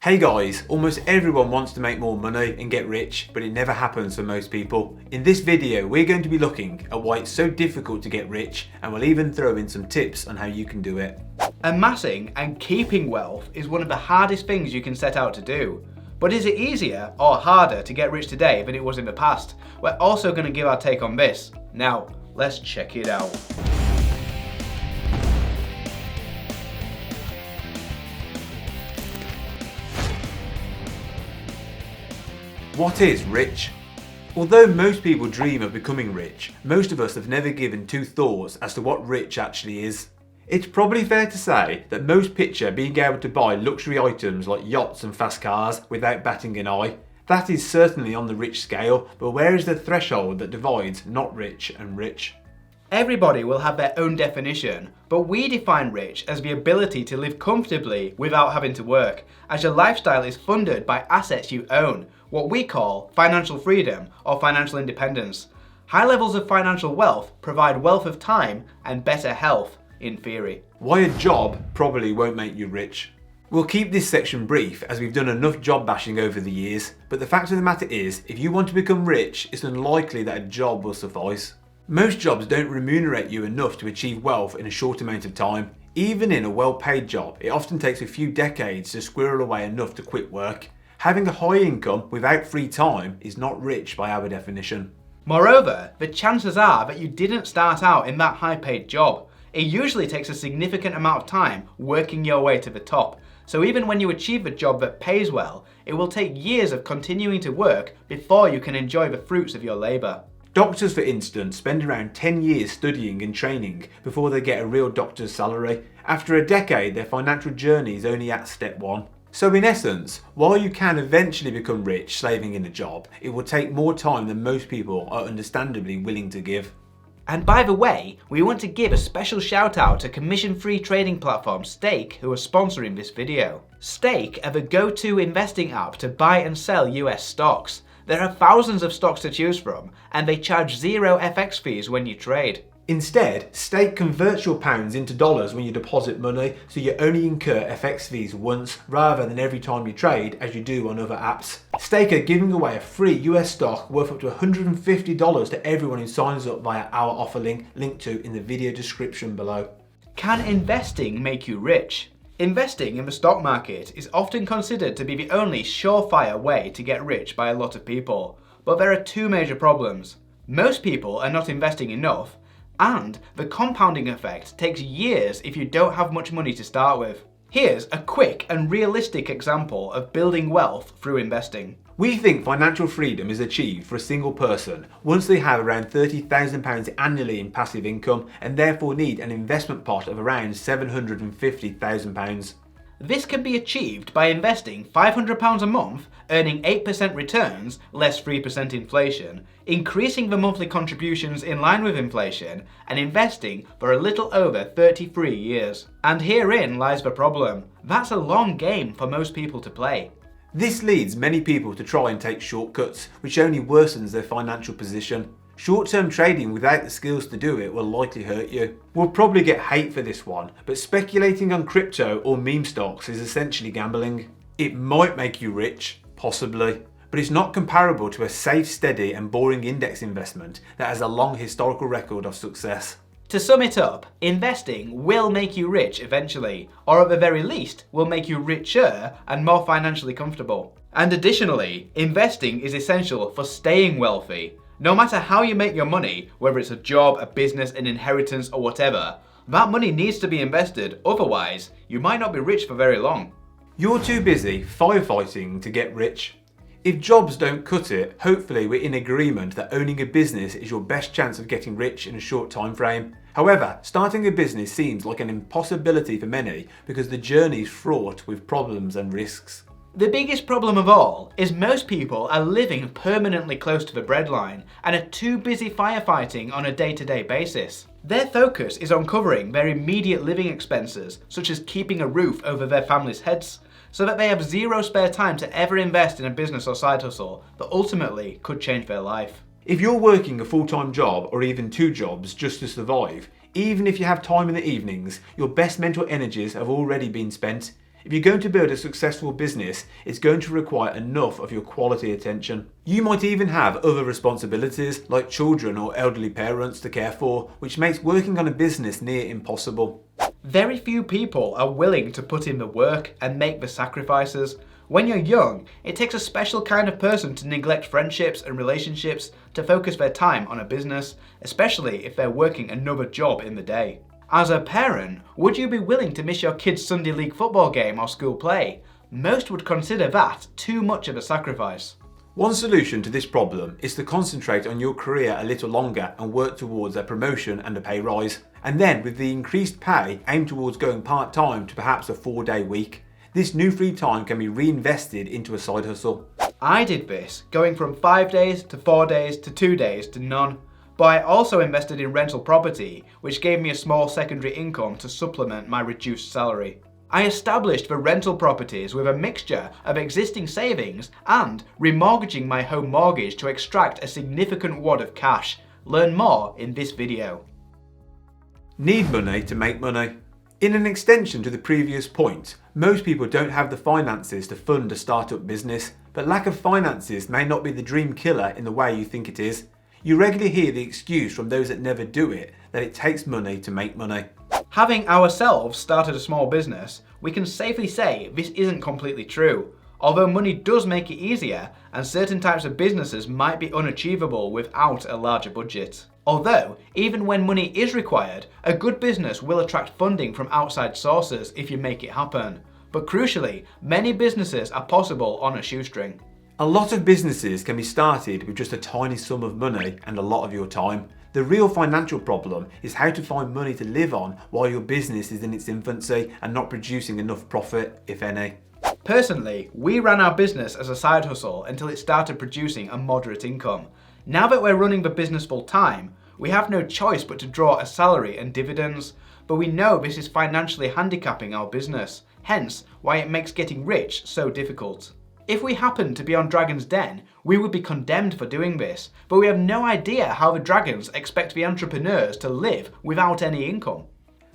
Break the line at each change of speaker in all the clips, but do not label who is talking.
Hey guys, almost everyone wants to make more money and get rich, but it never happens for most people. In this video, we're going to be looking at why it's so difficult to get rich, and we'll even throw in some tips on how you can do it.
Amassing and keeping wealth is one of the hardest things you can set out to do. But is it easier or harder to get rich today than it was in the past? We're also going to give our take on this. Now, let's check it out.
What is rich? Although most people dream of becoming rich, most of us have never given two thoughts as to what rich actually is. It's probably fair to say that most picture being able to buy luxury items like yachts and fast cars without batting an eye. That is certainly on the rich scale, but where is the threshold that divides not rich and rich?
Everybody will have their own definition, but we define rich as the ability to live comfortably without having to work, as your lifestyle is funded by assets you own, what we call financial freedom or financial independence. High levels of financial wealth provide wealth of time and better health, in theory.
Why a job probably won't make you rich. We'll keep this section brief as we've done enough job bashing over the years, but the fact of the matter is, if you want to become rich, it's unlikely that a job will suffice. Most jobs don't remunerate you enough to achieve wealth in a short amount of time. Even in a well-paid job, it often takes a few decades to squirrel away enough to quit work. Having a high income without free time is not rich by our definition.
Moreover, the chances are that you didn't start out in that high-paid job. It usually takes a significant amount of time working your way to the top. So even when you achieve a job that pays well, it will take years of continuing to work before you can enjoy the fruits of your labour.
Doctors, for instance, spend around 10 years studying and training before they get a real doctor's salary. After a decade, their financial journey is only at step one. So in essence, while you can eventually become rich slaving in a job, it will take more time than most people are understandably willing to give.
And by the way, we want to give a special shout out to commission-free trading platform Stake, who are sponsoring this video. Stake are the go-to investing app to buy and sell US stocks. There are thousands of stocks to choose from, and they charge zero FX fees when you trade.
Instead, Stake converts your pounds into dollars when you deposit money, so you only incur FX fees once rather than every time you trade as you do on other apps. Stake are giving away a free US stock worth up to $150 to everyone who signs up via our offer link, linked to in the video description below.
Can investing make you rich? Investing in the stock market is often considered to be the only surefire way to get rich by a lot of people. But there are two major problems. Most people are not investing enough, and the compounding effect takes years if you don't have much money to start with. Here's a quick and realistic example of building wealth through investing.
We think financial freedom is achieved for a single person once they have around £30,000 annually in passive income and therefore need an investment pot of around £750,000.
This can be achieved by investing £500 a month, earning 8% returns, less 3% inflation, increasing the monthly contributions in line with inflation, and investing for a little over 33 years. And herein lies the problem. That's a long game for most people to play.
This leads many people to try and take shortcuts, which only worsens their financial position. Short-term trading without the skills to do it will likely hurt you. We'll probably get hate for this one, but speculating on crypto or meme stocks is essentially gambling. It might make you rich, possibly, but it's not comparable to a safe, steady and boring index investment that has a long historical record of success.
To sum it up, investing will make you rich eventually, or at the very least, will make you richer and more financially comfortable. And additionally, investing is essential for staying wealthy. No matter how you make your money, whether it's a job, a business, an inheritance, or whatever, that money needs to be invested, otherwise, you might not be rich for very long.
You're too busy firefighting to get rich. If jobs don't cut it, hopefully we're in agreement that owning a business is your best chance of getting rich in a short time frame. However, starting a business seems like an impossibility for many because the journey is fraught with problems and risks.
The biggest problem of all is most people are living permanently close to the breadline and are too busy firefighting on a day-to-day basis. Their focus is on covering their immediate living expenses, such as keeping a roof over their family's heads, so that they have zero spare time to ever invest in a business or side hustle that ultimately could change their life.
If you're working a full-time job or even two jobs just to survive, even if you have time in the evenings, your best mental energies have already been spent. If you're going to build a successful business, it's going to require enough of your quality attention. You might even have other responsibilities like children or elderly parents to care for, which makes working on a business near impossible.
Very few people are willing to put in the work and make the sacrifices. When you're young, it takes a special kind of person to neglect friendships and relationships to focus their time on a business, especially if they're working another job in the day. As a parent, would you be willing to miss your kid's Sunday league football game or school play? Most would consider that too much of a sacrifice.
One solution to this problem is to concentrate on your career a little longer and work towards a promotion and a pay rise. And then with the increased pay, aim towards going part-time to perhaps a 4-day week. This new free time can be reinvested into a side hustle.
I did this, going from 5 days to 4 days to 2 days to none. But I also invested in rental property, which gave me a small secondary income to supplement my reduced salary. I established the rental properties with a mixture of existing savings and remortgaging my home mortgage to extract a significant wad of cash. Learn more in this video.
Need money to make money. In an extension to the previous point, most people don't have the finances to fund a startup business, but lack of finances may not be the dream killer in the way you think it is. You regularly hear the excuse from those that never do it that it takes money to make money.
Having ourselves started a small business, we can safely say this isn't completely true. Although money does make it easier, and certain types of businesses might be unachievable without a larger budget. Although, even when money is required, a good business will attract funding from outside sources if you make it happen. But crucially, many businesses are possible on a shoestring.
A lot of businesses can be started with just a tiny sum of money and a lot of your time. The real financial problem is how to find money to live on while your business is in its infancy and not producing enough profit, if any.
Personally, we ran our business as a side hustle until it started producing a moderate income. Now that we're running the business full time, we have no choice but to draw a salary and dividends, but we know this is financially handicapping our business, hence why it makes getting rich so difficult. If we happened to be on Dragon's Den, we would be condemned for doing this, but we have no idea how the dragons expect the entrepreneurs to live without any income.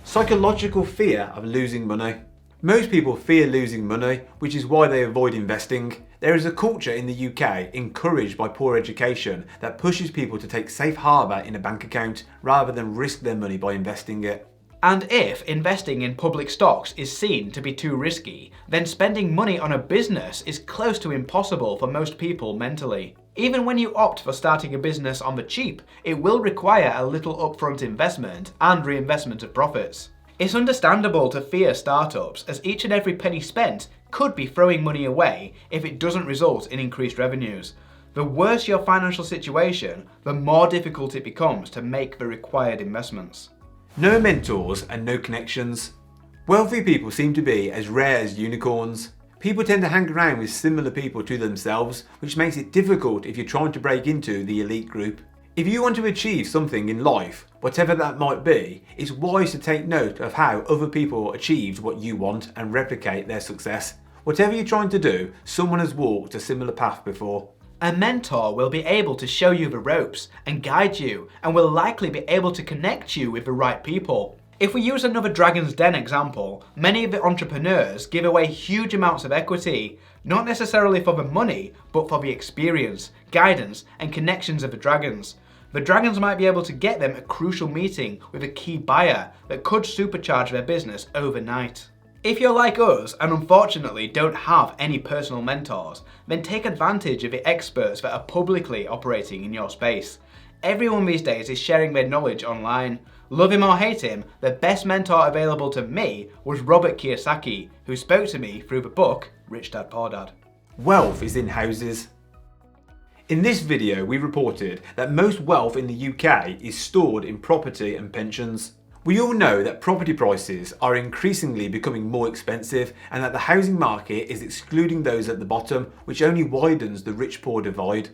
Psychological fear of losing money. Most people fear losing money, which is why they avoid investing. There is a culture in the UK, encouraged by poor education, that pushes people to take safe harbour in a bank account rather than risk their money by investing it.
And if investing in public stocks is seen to be too risky, then spending money on a business is close to impossible for most people mentally. Even when you opt for starting a business on the cheap, it will require a little upfront investment and reinvestment of profits. It's understandable to fear startups, as each and every penny spent could be throwing money away if it doesn't result in increased revenues. The worse your financial situation, the more difficult it becomes to make the required investments.
No mentors and no connections. Wealthy people seem to be as rare as unicorns. People tend to hang around with similar people to themselves, which makes it difficult if you're trying to break into the elite group. If you want to achieve something in life, whatever that might be, it's wise to take note of how other people achieved what you want and replicate their success. Whatever you're trying to do, someone has walked a similar path before.
A mentor will be able to show you the ropes and guide you, and will likely be able to connect you with the right people. If we use another Dragon's Den example, many of the entrepreneurs give away huge amounts of equity, not necessarily for the money, but for the experience, guidance, and connections of the dragons. The dragons might be able to get them a crucial meeting with a key buyer that could supercharge their business overnight. If you're like us and unfortunately don't have any personal mentors, then take advantage of the experts that are publicly operating in your space. Everyone these days is sharing their knowledge online. Love him or hate him, the best mentor available to me was Robert Kiyosaki, who spoke to me through the book Rich Dad Poor Dad.
Wealth is in houses. In this video, we reported that most wealth in the UK is stored in property and pensions. We all know that property prices are increasingly becoming more expensive and that the housing market is excluding those at the bottom, which only widens the rich-poor divide.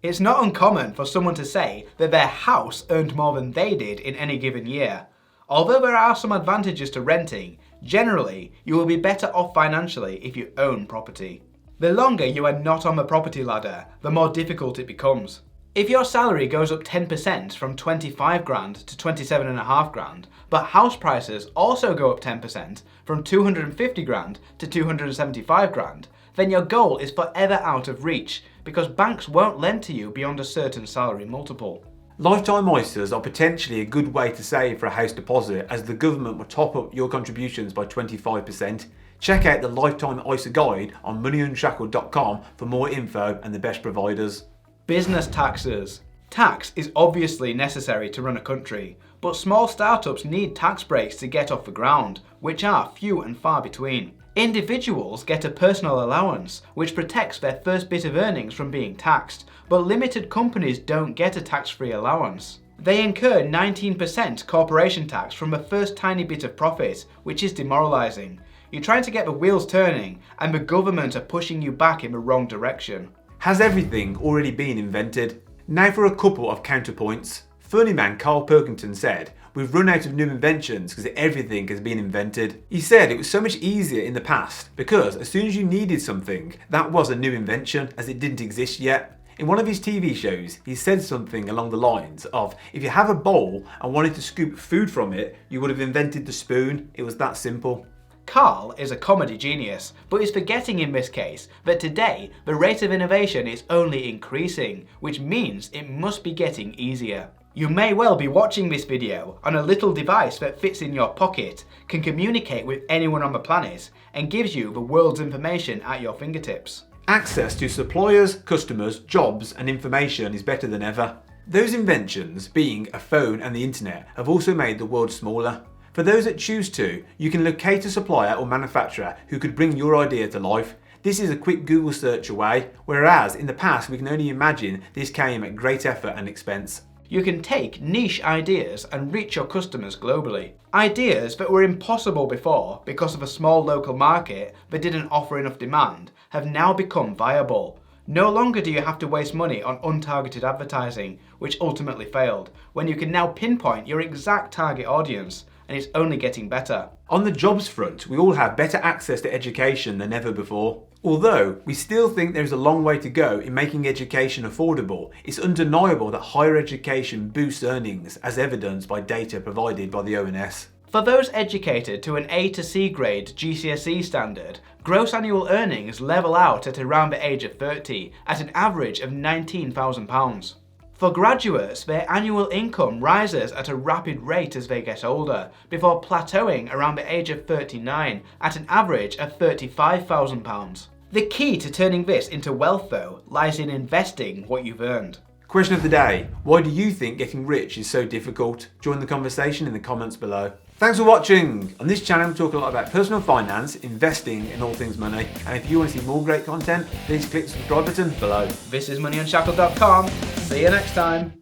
It's not uncommon for someone to say that their house earned more than they did in any given year. Although there are some advantages to renting, generally you will be better off financially if you own property. The longer you are not on the property ladder, the more difficult it becomes. If your salary goes up 10% from 25 grand to 27.5 grand, but house prices also go up 10% from 250 grand to 275 grand, then your goal is forever out of reach because banks won't lend to you beyond a certain salary multiple.
Lifetime ISAs are potentially a good way to save for a house deposit, as the government will top up your contributions by 25%. Check out the Lifetime ISA guide on moneyunshackled.com for more info and the best providers.
Business taxes. Tax is obviously necessary to run a country, but small startups need tax breaks to get off the ground, which are few and far between. Individuals get a personal allowance, which protects their first bit of earnings from being taxed, but limited companies don't get a tax-free allowance. They incur 19% corporation tax from the first tiny bit of profit, which is demoralising. You're trying to get the wheels turning, and the government are pushing you back in the wrong direction.
Has everything already been invented? Now for a couple of counterpoints. Funny man Carl Pilkington said, "We've run out of new inventions because everything has been invented." He said it was so much easier in the past because as soon as you needed something, that was a new invention as it didn't exist yet. In one of his TV shows, he said something along the lines of, if you have a bowl and wanted to scoop food from it, you would have invented the spoon. It was that simple.
Carl is a comedy genius, but is forgetting in this case that today the rate of innovation is only increasing, which means it must be getting easier. You may well be watching this video on a little device that fits in your pocket, can communicate with anyone on the planet, and gives you the world's information at your fingertips.
Access to suppliers, customers, jobs and information is better than ever. Those inventions, being a phone and the internet, have also made the world smaller. For those that choose to, you can locate a supplier or manufacturer who could bring your idea to life. This is a quick Google search away, whereas in the past we can only imagine this came at great effort and expense.
You can take niche ideas and reach your customers globally. Ideas that were impossible before because of a small local market that didn't offer enough demand have now become viable. No longer do you have to waste money on untargeted advertising, which ultimately failed, when you can now pinpoint your exact target audience, and it's only getting better.
On the jobs front, we all have better access to education than ever before. Although we still think there is a long way to go in making education affordable, it's undeniable that higher education boosts earnings, as evidenced by data provided by the ONS.
For those educated to an A to C grade GCSE standard, gross annual earnings level out at around the age of 30 at an average of £19,000. For graduates, their annual income rises at a rapid rate as they get older, before plateauing around the age of 39 at an average of £35,000. The key to turning this into wealth, though, lies in investing what you've earned.
Question of the day: why do you think getting rich is so difficult? Join the conversation in the comments below. Thanks for watching! On this channel we talk a lot about personal finance, investing and all things money. And if you want to see more great content, please click the subscribe button below.
This is moneyunshackled.com. See you next time.